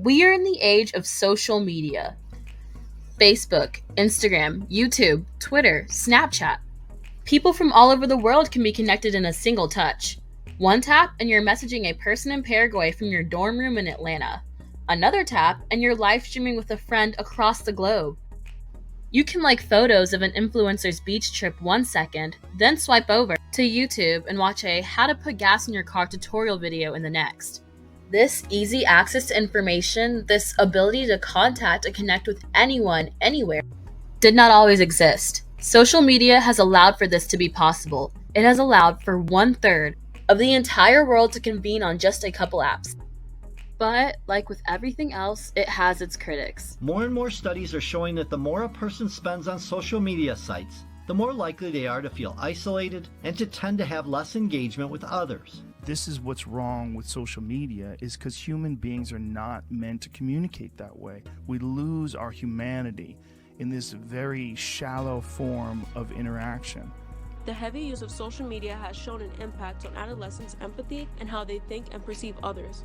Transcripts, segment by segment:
We are in the age of social media. Facebook, Instagram, YouTube, Twitter, Snapchat. People from all over the world can be connected in a single touch. One tap and you're messaging a person in Paraguay from your dorm room in Atlanta. Another tap and you're live streaming with a friend across the globe. You can like photos of an influencer's beach trip 1 second, then swipe over to YouTube and watch a how to put gas in your car tutorial video in the next. This easy access to information, this ability to contact and connect with anyone, anywhere, did not always exist. Social media has allowed for this to be possible. It has allowed for 1/3 of the entire world to convene on just a couple apps. But, like with everything else, it has its critics. More and more studies are showing that the more a person spends on social media sites, the more likely they are to feel isolated and to tend to have less engagement with others. This is what's wrong with social media, is because human beings are not meant to communicate that way. We lose our humanity in this very shallow form of interaction. The heavy use of social media has shown an impact on adolescents' empathy and how they think and perceive others.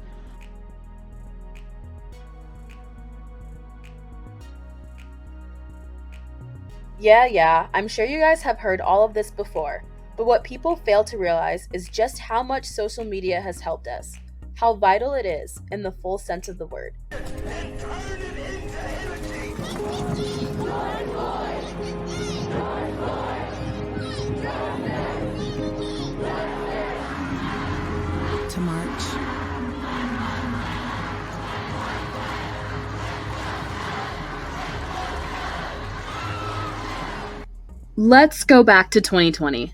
Yeah, I'm sure you guys have heard all of this before, but what people fail to realize is just how much social media has helped us, how vital it is in the full sense of the word. To march. Let's go back to 2020.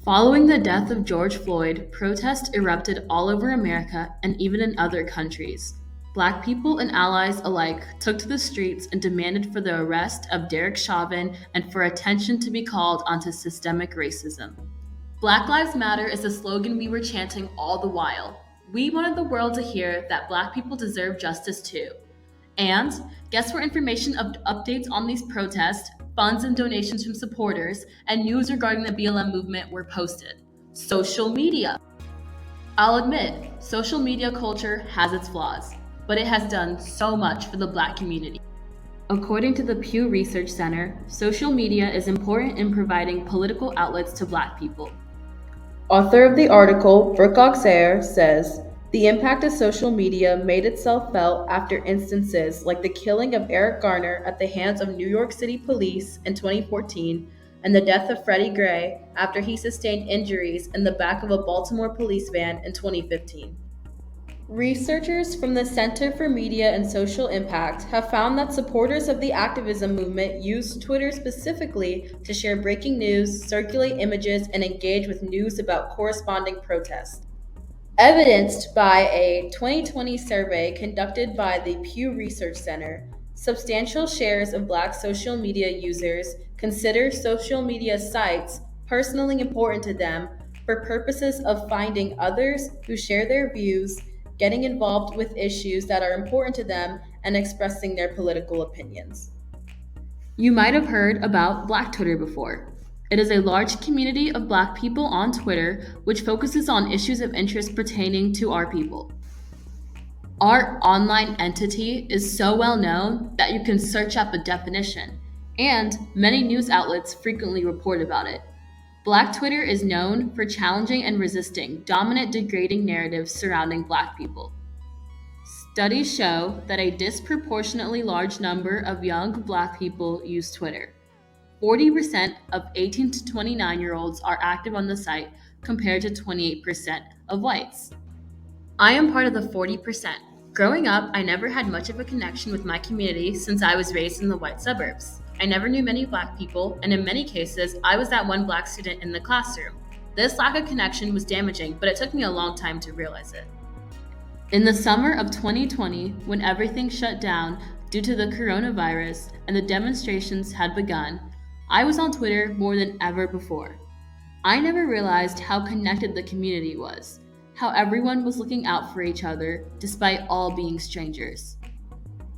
Following the death of George Floyd, protests erupted all over America and even in other countries. Black people and allies alike took to the streets and demanded for the arrest of Derek Chauvin and for attention to be called onto systemic racism. Black Lives Matter is the slogan we were chanting all the while. We wanted the world to hear that Black people deserve justice too. And guess where information of updates on these protests, funds and donations from supporters, and news regarding the BLM movement were posted? Social media. I'll admit, social media culture has its flaws, but it has done so much for the Black community. According to the Pew Research Center, social media is important in providing political outlets to Black people. Author of the article, Brooke Auxerre, says, the impact of social media made itself felt after instances like the killing of Eric Garner at the hands of New York City police in 2014 and the death of Freddie Gray after he sustained injuries in the back of a Baltimore police van in 2015. Researchers from the Center for Media and Social Impact have found that supporters of the activism movement use Twitter specifically to share breaking news, circulate images, and engage with news about corresponding protests. Evidenced by a 2020 survey conducted by the Pew Research Center, substantial shares of Black social media users consider social media sites personally important to them for purposes of finding others who share their views, getting involved with issues that are important to them, and expressing their political opinions. You might have heard about Black Twitter before. It is a large community of Black people on Twitter which focuses on issues of interest pertaining to our people. Our online entity is so well known that you can search up a definition, and many news outlets frequently report about it. Black Twitter is known for challenging and resisting dominant, degrading narratives surrounding Black people. Studies show that a disproportionately large number of young Black people use Twitter. 40% of 18 to 29-year-olds are active on the site compared to 28% of whites. I am part of the 40%. Growing up, I never had much of a connection with my community since I was raised in the white suburbs. I never knew many Black people, and in many cases, I was that one Black student in the classroom. This lack of connection was damaging, but it took me a long time to realize it. In the summer of 2020, when everything shut down due to the coronavirus and the demonstrations had begun, I was on Twitter more than ever before. I never realized how connected the community was, how everyone was looking out for each other despite all being strangers.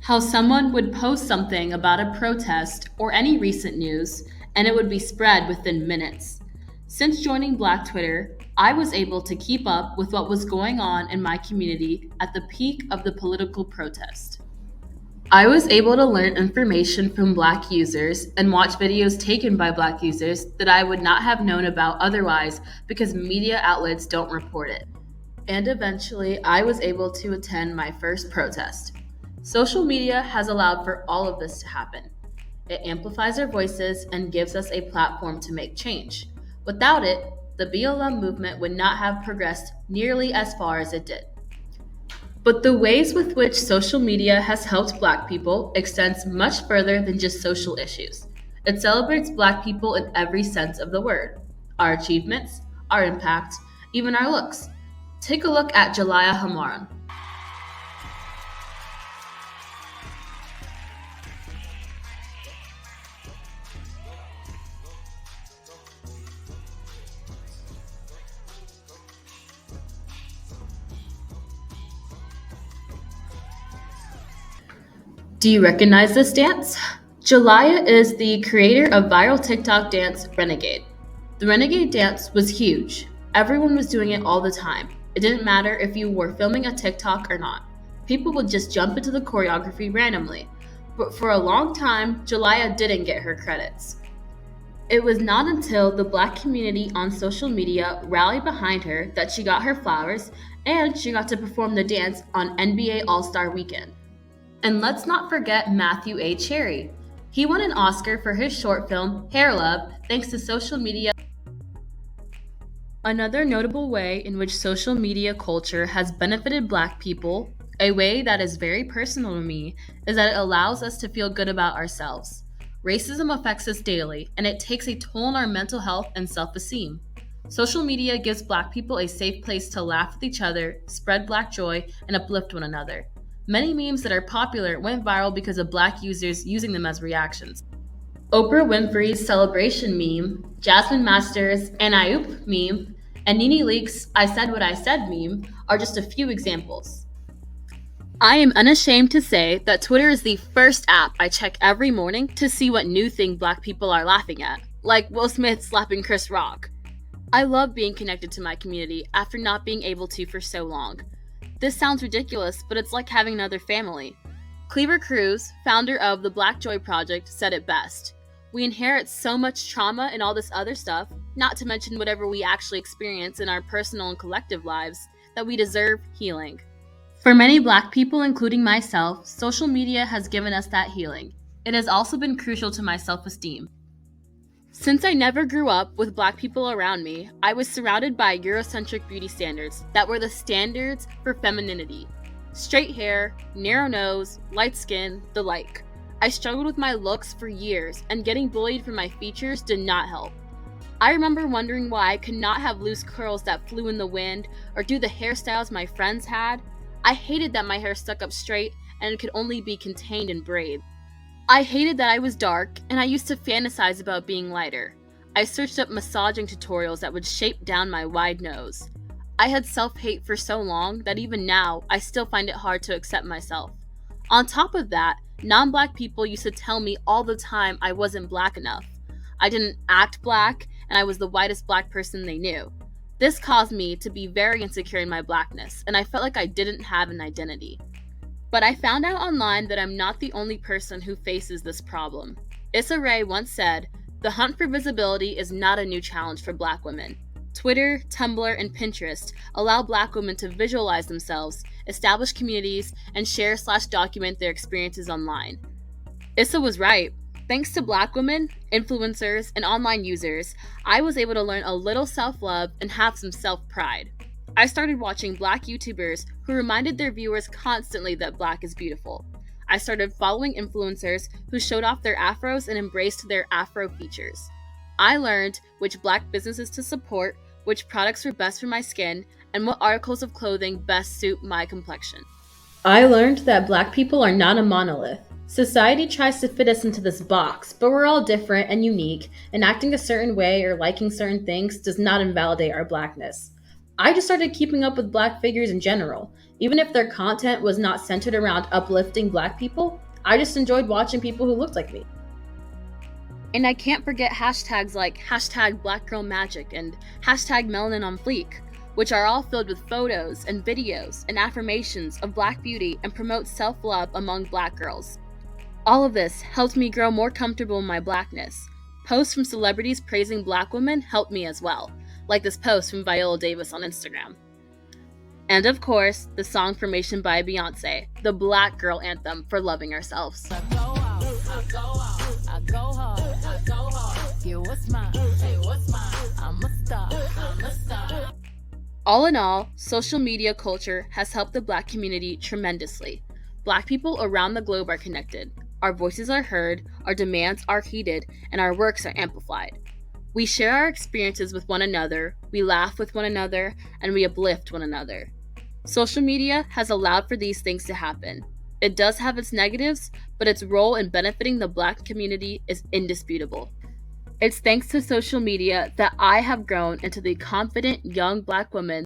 How someone would post something about a protest or any recent news, and it would be spread within minutes. Since joining Black Twitter, I was able to keep up with what was going on in my community at the peak of the political protest. I was able to learn information from Black users and watch videos taken by Black users that I would not have known about otherwise because media outlets don't report it. And eventually, I was able to attend my first protest. Social media has allowed for all of this to happen. It amplifies our voices and gives us a platform to make change. Without it, the BLM movement would not have progressed nearly as far as it did. But the ways with which social media has helped Black people extends much further than just social issues. It celebrates Black people in every sense of the word. Our achievements, our impact, even our looks. Take a look at Jalaiah Hamaran. Do you recognize this dance? Jalaiah is the creator of viral TikTok dance Renegade. The Renegade dance was huge. Everyone was doing it all the time. It didn't matter if you were filming a TikTok or not. People would just jump into the choreography randomly. But for a long time, Jalaiah didn't get her credits. It was not until the Black community on social media rallied behind her that she got her flowers and she got to perform the dance on NBA All-Star Weekend. And let's not forget Matthew A. Cherry. He won an Oscar for his short film, Hair Love, thanks to social media. Another notable way in which social media culture has benefited Black people, a way that is very personal to me, is that it allows us to feel good about ourselves. Racism affects us daily, and it takes a toll on our mental health and self-esteem. Social media gives Black people a safe place to laugh with each other, spread Black joy, and uplift one another. Many memes that are popular went viral because of Black users using them as reactions. Oprah Winfrey's Celebration meme, Jasmine Masters' and Ayup meme, and Nene Leakes' I Said What I Said meme are just a few examples. I am unashamed to say that Twitter is the first app I check every morning to see what new thing Black people are laughing at, like Will Smith slapping Chris Rock. I love being connected to my community after not being able to for so long. This sounds ridiculous, but it's like having another family. Cleaver Cruz, founder of the Black Joy Project, said it best. We inherit so much trauma and all this other stuff, not to mention whatever we actually experience in our personal and collective lives, that we deserve healing. For many Black people, including myself, social media has given us that healing. It has also been crucial to my self-esteem. Since I never grew up with Black people around me, I was surrounded by Eurocentric beauty standards that were the standards for femininity. Straight hair, narrow nose, light skin, the like. I struggled with my looks for years, and getting bullied for my features did not help. I remember wondering why I could not have loose curls that flew in the wind or do the hairstyles my friends had. I hated that my hair stuck up straight and it could only be contained in braids. I hated that I was dark, and I used to fantasize about being lighter. I searched up massaging tutorials that would shape down my wide nose. I had self-hate for so long that even now, I still find it hard to accept myself. On top of that, non-Black people used to tell me all the time I wasn't Black enough. I didn't act Black, and I was the whitest Black person they knew. This caused me to be very insecure in my Blackness, and I felt like I didn't have an identity. But I found out online that I'm not the only person who faces this problem. Issa Rae once said, "The hunt for visibility is not a new challenge for Black women. Twitter, Tumblr, and Pinterest allow Black women to visualize themselves, establish communities, and share/document their experiences online." Issa was right. Thanks to Black women, influencers, and online users, I was able to learn a little self-love and have some self-pride. I started watching Black YouTubers who reminded their viewers constantly that Black is beautiful. I started following influencers who showed off their afros and embraced their afro features. I learned which Black businesses to support, which products were best for my skin, and what articles of clothing best suit my complexion. I learned that Black people are not a monolith. Society tries to fit us into this box, but we're all different and unique, and acting a certain way or liking certain things does not invalidate our Blackness. I just started keeping up with Black figures in general. Even if their content was not centered around uplifting Black people, I just enjoyed watching people who looked like me. And I can't forget hashtags like hashtag Black Girl Magic and hashtag Melanin on Fleek, which are all filled with photos and videos and affirmations of Black beauty and promote self-love among Black girls. All of this helped me grow more comfortable in my Blackness. Posts from celebrities praising Black women helped me as well, like this post from Viola Davis on Instagram. And of course, the song Formation by Beyonce, the Black girl anthem for loving ourselves. All in all, social media culture has helped the Black community tremendously. Black people around the globe are connected. Our voices are heard, our demands are heeded, and our works are amplified. We share our experiences with one another, we laugh with one another, and we uplift one another. Social media has allowed for these things to happen. It does have its negatives, but its role in benefiting the Black community is indisputable. It's thanks to social media that I have grown into the confident young Black woman